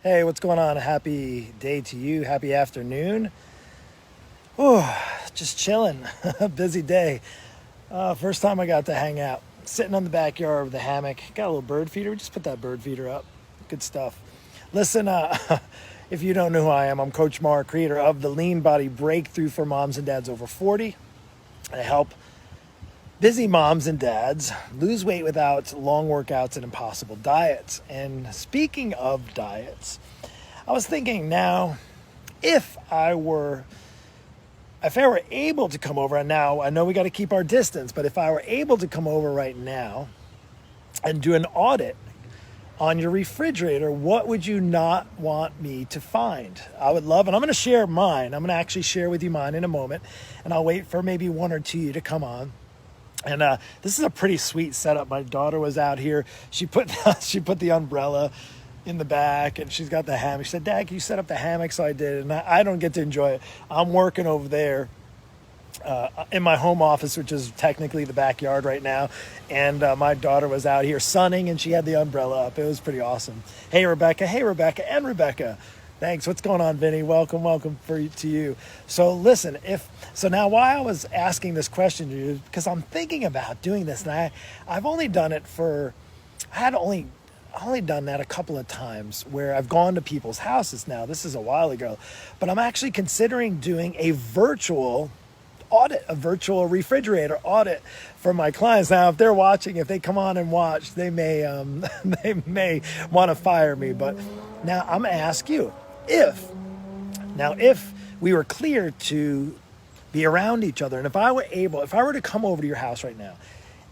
Hey, what's going on? Happy day to you. Happy afternoon. Oh, just chilling. Busy day. First time I got to hang out. Sitting on the backyard with a hammock. Got a little bird feeder. We just put that bird feeder up. Good stuff. Listen, if you don't know who I am, I'm Coach Mark, creator of the Lean Body Breakthrough for moms and dads over 40. I help busy moms and dads lose weight without long workouts and impossible diets. And speaking of diets, I was thinking now, if I were able to come over, and now I know we got to keep our distance, but if I were able to come over right now and do an audit on your refrigerator, what would you not want me to find? I would love, and I'm going to share mine. I'm going to actually share with you mine in a moment, and I'll wait for maybe one or two of you to come on. And this is a pretty sweet setup. My daughter was out here. She put the umbrella in the back, and she's got the hammock. She said, "Dad, can you set up the hammock?" So I did, and I don't get to enjoy it. I'm working over there in my home office, which is technically the backyard right now. And my daughter was out here sunning, and she had the umbrella up. It was pretty awesome. Hey, Rebecca. Hey, Rebecca and Rebecca. Thanks. What's going on, Vinny? Welcome to you. So listen, so now why I was asking this question to you, because I'm thinking about doing this, and I've only done it I only done that a couple of times where I've gone to people's houses now. This is a while ago, but I'm actually considering doing a virtual audit, a virtual refrigerator audit for my clients. Now, if they're watching, if they come on and watch, they may want to fire me. But now I'm going to ask you, if we were clear to be around each other, and if I were to come over to your house right now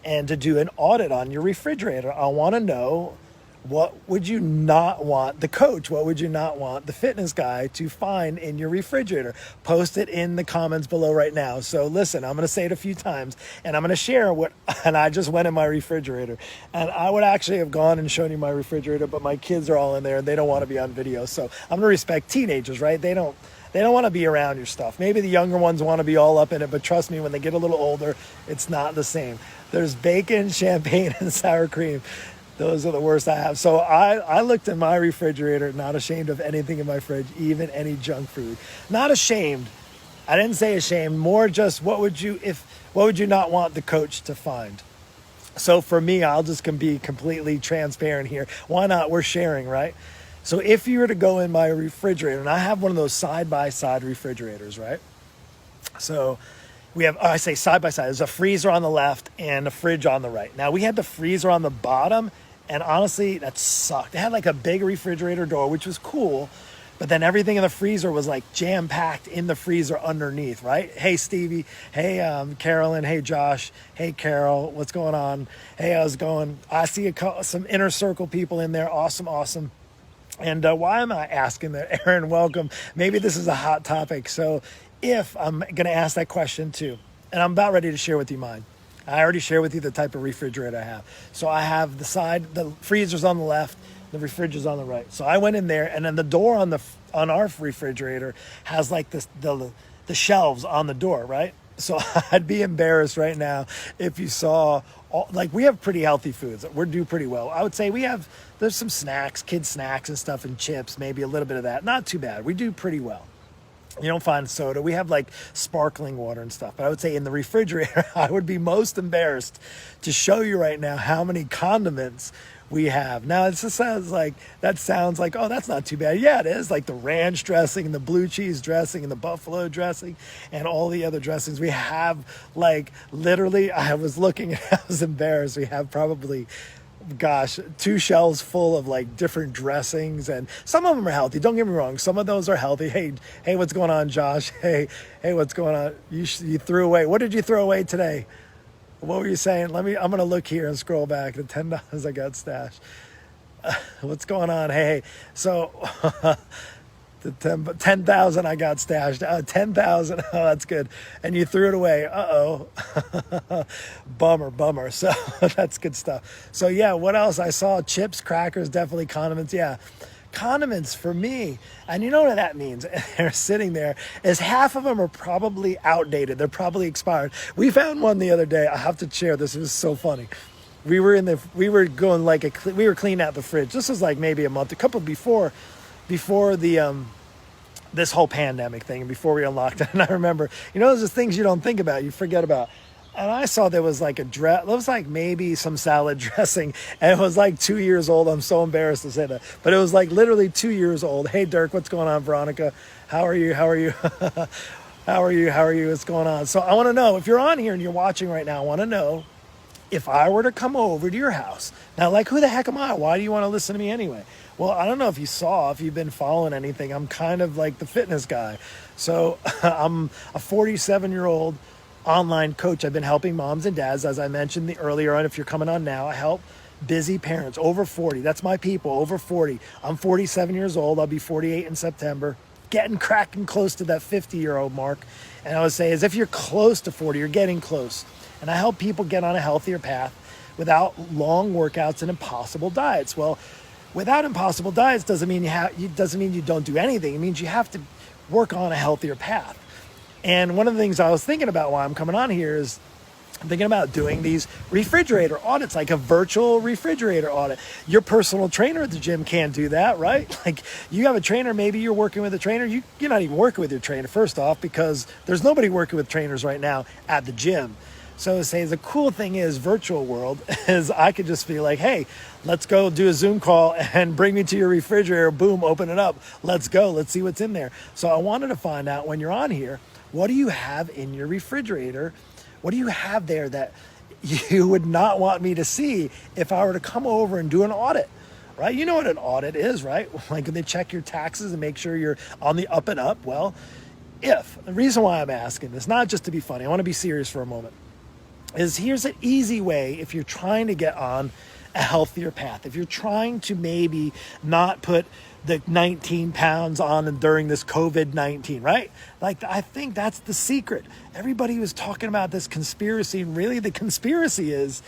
and to do an audit on your refrigerator, I want to know, what would you not want the coach, what would you not want the fitness guy to find in your refrigerator? Post it in the comments below right now. So listen, I'm going to say it a few times, and I'm going to share and I just went in my refrigerator, and I would actually have gone and shown you my refrigerator, but my kids are all in there and they don't want to be on video. So I'm going to respect teenagers, right? They don't want to be around your stuff. Maybe the younger ones want to be all up in it, but trust me, when they get a little older, it's not the same. There's bacon, champagne, and sour cream. Those are the worst I have. So I looked in my refrigerator, not ashamed of anything in my fridge, even any junk food. Not ashamed. I didn't say ashamed, more just what would you not want the coach to find? So for me, I'll just be completely transparent here. Why not? We're sharing, right? So if you were to go in my refrigerator, and I have one of those side-by-side refrigerators, right? So we have, I say side-by-side, there's a freezer on the left and a fridge on the right. Now, we had the freezer on the bottom, and honestly, that sucked. It had like a big refrigerator door, which was cool, but then everything in the freezer was like jam-packed in the freezer underneath, right? Hey, Stevie. Hey, Carolyn. Hey, Josh. Hey, Carol. What's going on? Hey, how's it going? I see some inner circle people in there. Awesome. And why am I asking that? Aaron, welcome. Maybe this is a hot topic. So if I'm going to ask that question too, and I'm about ready to share with you mine. I already shared with you the type of refrigerator I have. So I have the freezer's on the left, the refrigerator's on the right. So I went in there, and then the door on our refrigerator has like the shelves on the door, right? So I'd be embarrassed right now if you saw, we have pretty healthy foods. We do pretty well. I would say there's some snacks, kids snacks and stuff, and chips, maybe a little bit of that. Not too bad. We do pretty well. You don't find soda. We have like sparkling water and stuff. But I would say in the refrigerator, I would be most embarrassed to show you right now how many condiments we have. Now, it just sounds like, oh, that's not too bad. Yeah, it is. Like the ranch dressing and the blue cheese dressing and the buffalo dressing and all the other dressings. We have like literally, I was looking and I was embarrassed. We have probably, 2 shelves full of like different dressings, and some of them are healthy. Don't get me wrong. Some of those are healthy. Hey, what's going on, Josh? Hey, what's going on? You threw away. What did you throw away today? What were you saying? I'm going to look here and scroll back. The $10 I got stashed. What's going on? Hey, so the 10,000 I got stashed. 10,000. Oh, that's good. And you threw it away. Uh-oh. Bummer. So that's good stuff. So yeah, what else? I saw chips, crackers, definitely condiments. Yeah. Condiments for me, and you know what that means, they're sitting there, is half of them are probably outdated. They're probably expired. We found one the other day. I have to share this. It was so funny. We were cleaning out the fridge. This was like maybe a couple before before the this whole pandemic thing, and before we unlocked it. And I remember, those are things you don't think about, you forget about. And I saw there was like it was like maybe some salad dressing, and it was like 2 years old. I'm so embarrassed to say that, but it was like literally 2 years old. Hey, Dirk, what's going on? Veronica, how are you? How are you? How are you? How are you? What's going on? So I want to know, if you're on here and you're watching right now, I want to know, if I were to come over to your house. Now, like, who the heck am I? Why do you want to listen to me anyway? Well, I don't know if you've been following anything. I'm kind of like the fitness guy. So I'm a 47-year-old online coach. I've been helping moms and dads, as I mentioned earlier on. If you're coming on now, I help busy parents over 40. That's my people, over 40. I'm 47 years old. I'll be 48 in September. Cracking close to that 50-year-old mark. And I would say, as if you're close to 40, you're getting close. And I help people get on a healthier path without long workouts and impossible diets. Well, without impossible diets doesn't mean you don't do anything. It means you have to work on a healthier path. And one of the things I was thinking about while I'm coming on here is I'm thinking about doing these refrigerator audits, like a virtual refrigerator audit. Your personal trainer at the gym can't do that, right? Like, you have a trainer, maybe you're working with a trainer. You're not even working with your trainer, first off, because there's nobody working with trainers right now at the gym. So say the cool thing is, virtual world, is I could just be like, hey, let's go do a Zoom call and bring me to your refrigerator. Boom, open it up. Let's go. Let's see what's in there. So I wanted to find out, when you're on here, what do you have in your refrigerator? What do you have there that you would not want me to see if I were to come over and do an audit, right? You know what an audit is, right? Like, when they check your taxes and make sure you're on the up and up. Well, the reason why I'm asking this, not just to be funny, I want to be serious for a moment, is here's an easy way if you're trying to get on a healthier path. If you're trying to maybe not put the 19 pounds on during this COVID-19, right? Like, I think that's the secret. Everybody was talking about this conspiracy, and really the conspiracy is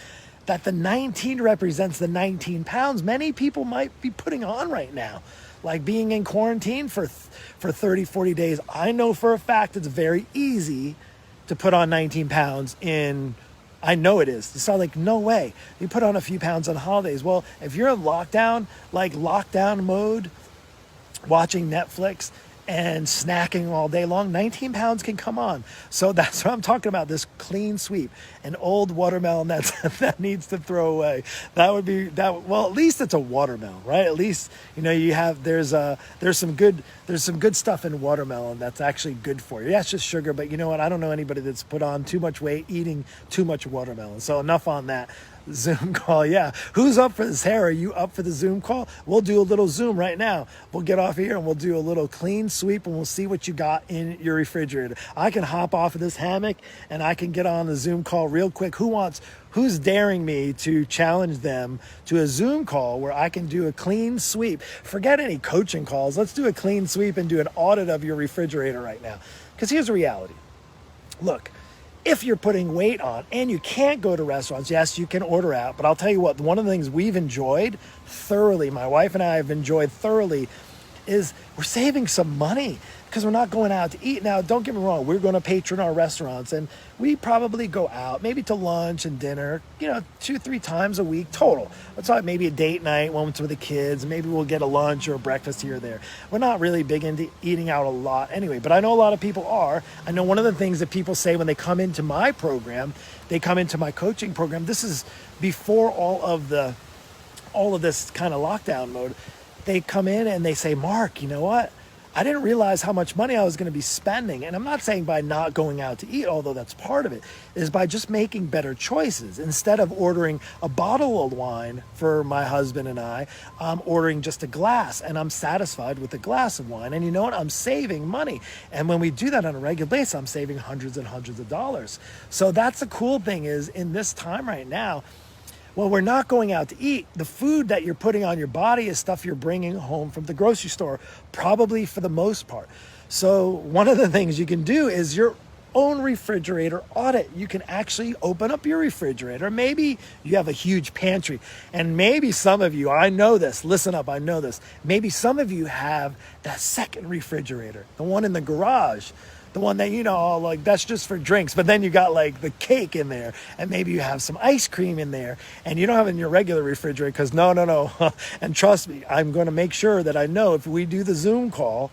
that the 19 represents the 19 pounds many people might be putting on right now. Like, being in quarantine for 30, 40 days. I know for a fact it's very easy to put on 19 pounds I know it is. It's not like, no way. You put on a few pounds on holidays. Well, if you're in lockdown, like lockdown mode, watching Netflix and snacking all day long, 19 pounds can come on. So that's what I'm talking about, this clean sweep. An old watermelon that needs to throw away. That would be that. Well, at least it's a watermelon, right? At least, you have, there's some good stuff in watermelon that's actually good for you. Yeah, it's just sugar, but you know what? I don't know anybody that's put on too much weight eating too much watermelon. So enough on that. Zoom call, yeah. Who's up for this? Hair, are you up for the Zoom call? We'll do a little Zoom right now. We'll get off here and we'll do a little clean sweep, and we'll see what you got in your refrigerator. I can hop off of this hammock and I can get on the Zoom call real quick. Who's daring me to challenge them to a Zoom call where I can do a clean sweep? Forget any coaching calls. Let's do a clean sweep and do an audit of your refrigerator right now. Because here's the reality. Look, if you're putting weight on and you can't go to restaurants, yes, you can order out. But I'll tell you what, one of the things we've enjoyed thoroughly, my wife and I have enjoyed thoroughly, is we're saving some money because we're not going out to eat. Now, don't get me wrong, we're going to patron our restaurants, and we probably go out maybe to lunch and dinner, 2-3 times a week total. It's like maybe a date night, once with the kids, maybe we'll get a lunch or a breakfast here or there. We're not really big into eating out a lot anyway, but I know a lot of people are. I know one of the things that people say when they come into my program, they come into my coaching program, this is before all of this kind of lockdown mode. They come in and they say, Mark, you know what? I didn't realize how much money I was going to be spending. And I'm not saying by not going out to eat, although that's part of it, is by just making better choices. Instead of ordering a bottle of wine for my husband and I'm ordering just a glass, and I'm satisfied with a glass of wine. And you know what? I'm saving money. And when we do that on a regular basis, I'm saving hundreds and hundreds of dollars. So that's the cool thing, is in this time right now, well, we're not going out to eat. The food that you're putting on your body is stuff you're bringing home from the grocery store, probably for the most part. So one of the things you can do is your own refrigerator audit. You can actually open up your refrigerator. Maybe you have a huge pantry, and maybe some of you, I know this, listen up, I know this. Maybe some of you have that second refrigerator, the one in the garage. the one that, like that's just for drinks, but then you got like the cake in there, and maybe you have some ice cream in there, and you don't have it in your regular refrigerator because no. And trust me, I'm going to make sure that I know if we do the Zoom call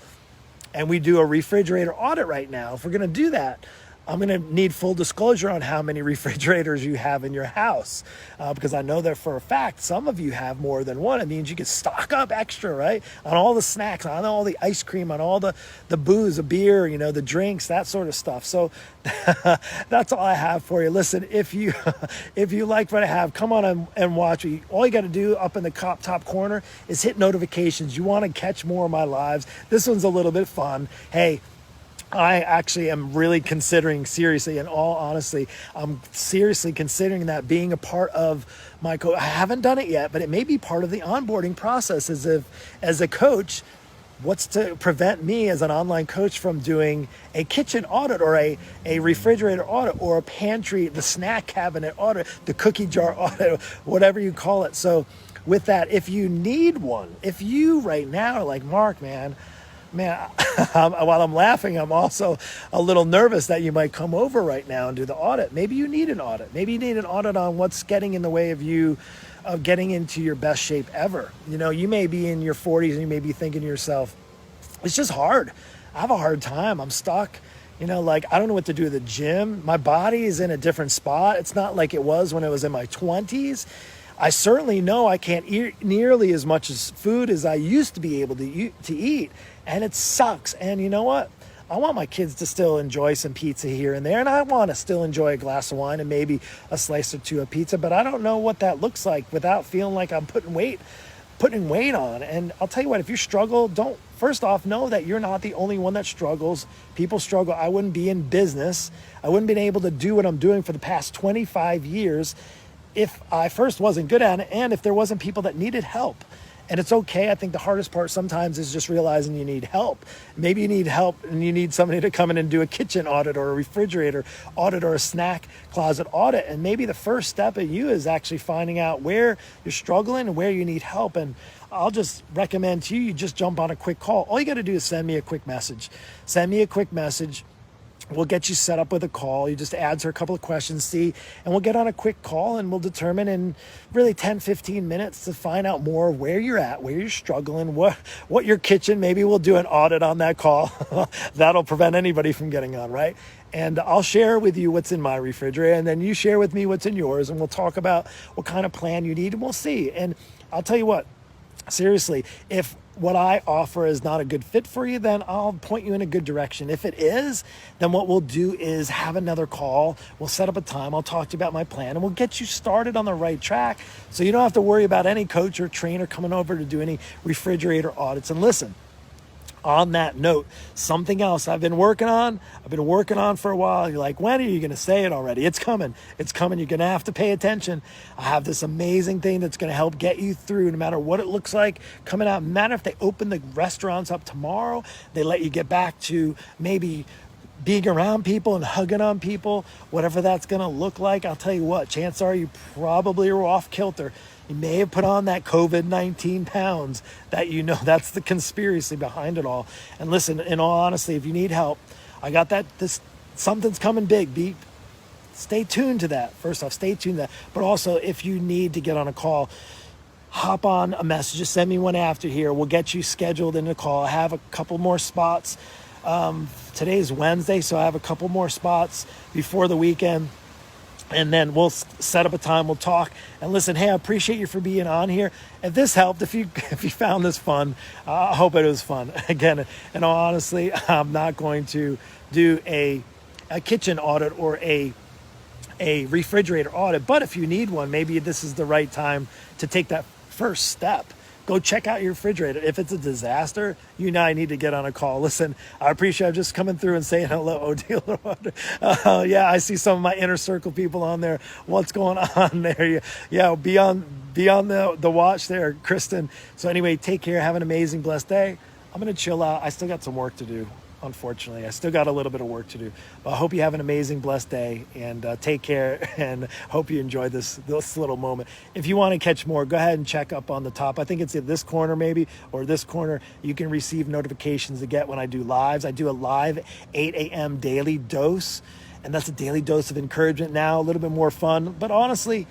and we do a refrigerator audit right now, if we're going to do that, I'm going to need full disclosure on how many refrigerators you have in your house, because I know that for a fact some of you have more than one. It means you can stock up extra, right, on all the snacks, on all the ice cream, on all the booze, the beer, the drinks, that sort of stuff. So that's all I have for you. Listen, if you like what I have, come on and watch me. All you got to do up in the top corner is hit notifications. You want to catch more of my lives. This one's a little bit fun. Hey, I actually am really considering seriously, in all honesty, I'm seriously considering that being a part of my coach. I haven't done it yet, but it may be part of the onboarding process as a coach. What's to prevent me as an online coach from doing a kitchen audit or a refrigerator audit or a pantry, the snack cabinet audit, the cookie jar audit, whatever you call it. So with that, if you need one, if you right now are like, Mark, man, while I'm laughing, I'm also a little nervous that you might come over right now and do the audit. Maybe you need an audit. Maybe you need an audit on what's getting in the way of you of getting into your best shape ever. You may be in your 40s and you may be thinking to yourself, it's just hard. I have a hard time. I'm stuck. Like I don't know what to do at the gym. My body is in a different spot. It's not like it was when I was in my 20s. I certainly know I can't eat nearly as much as food as I used to be able to eat, and it sucks. And you know what? I want my kids to still enjoy some pizza here and there, and I want to still enjoy a glass of wine and maybe a slice or two of pizza, but I don't know what that looks like without feeling like I'm putting weight on. And I'll tell you what, if you struggle, first off, know that you're not the only one that struggles. People struggle. I wouldn't be in business. I wouldn't been able to do what I'm doing for the past 25 years if I first wasn't good at it and if there wasn't people that needed help. And it's okay. I think the hardest part sometimes is just realizing you need help. Maybe you need help and you need somebody to come in and do a kitchen audit or a refrigerator audit or a snack closet audit. And maybe the first step of you is actually finding out where you're struggling and where you need help. And I'll just recommend to you just jump on a quick call. All you got to do is send me a quick message. We'll get you set up with a call. You just answer a couple of questions, and we'll get on a quick call and we'll determine in really 10, 15 minutes to find out more where you're at, where you're struggling, what your kitchen, maybe we'll do an audit on that call. That'll prevent anybody from getting on, right? And I'll share with you what's in my refrigerator, and then you share with me what's in yours, and we'll talk about what kind of plan you need, and we'll see. And I'll tell you what, seriously, if what I offer is not a good fit for you, then I'll point you in a good direction. If it is, then what we'll do is have another call. We'll set up a time. I'll talk to you about my plan, and we'll get you started on the right track so you don't have to worry about any coach or trainer coming over to do any refrigerator audits. And listen, on that note, something else I've been working on for a while. You're like, when are you going to say it already? It's coming. You're going to have to pay attention. I have this amazing thing that's going to help get you through no matter what it looks like coming out. No matter if they open the restaurants up tomorrow, they let you get back to maybe being around people and hugging on people, whatever that's going to look like. I'll tell you what, chances are you probably are off kilter. You may have put on that COVID-19 pounds that's the conspiracy behind it all. And listen, in all honesty, if you need help, I got something's coming big, beep. Stay tuned to that. First off, stay tuned to that. But also, if you need to get on a call, hop on a message. Just send me one after here. We'll get you scheduled in a call. I have a couple more spots. Today's Wednesday, so I have a couple more spots before the weekend. And then we'll set up a time, we'll talk. And listen, hey, I appreciate you for being on here. If this helped, if you found this fun, I hope it was fun. Again, and honestly, I'm not going to do a kitchen audit or a refrigerator audit. But if you need one, maybe this is the right time to take that first step. Go check out your refrigerator. If it's a disaster, you know I need to get on a call. Listen, I appreciate I'm just coming through and saying hello, dealer. Yeah, I see some of my inner circle people on there. What's going on there? Yeah, be on the watch there, Kristen. So anyway, take care. Have an amazing, blessed day. I'm going to chill out. I still got some work to do. unfortunately. I still got a little bit of work to do. But I hope you have an amazing, blessed day, and take care, and hope you enjoy this little moment. If you want to catch more, go ahead and check up on the top. I think it's in this corner maybe, or this corner. You can receive notifications to get when I do lives. I do a live 8 a.m. daily dose, and that's a daily dose of encouragement now, a little bit more fun. But honestly,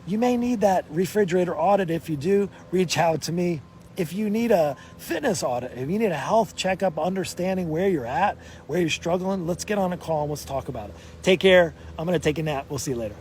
you may need that refrigerator audit. If you do, reach out to me. If you need a fitness audit, if you need a health checkup, understanding where you're at, where you're struggling, let's get on a call and let's talk about it. Take care. I'm going to take a nap. We'll see you later.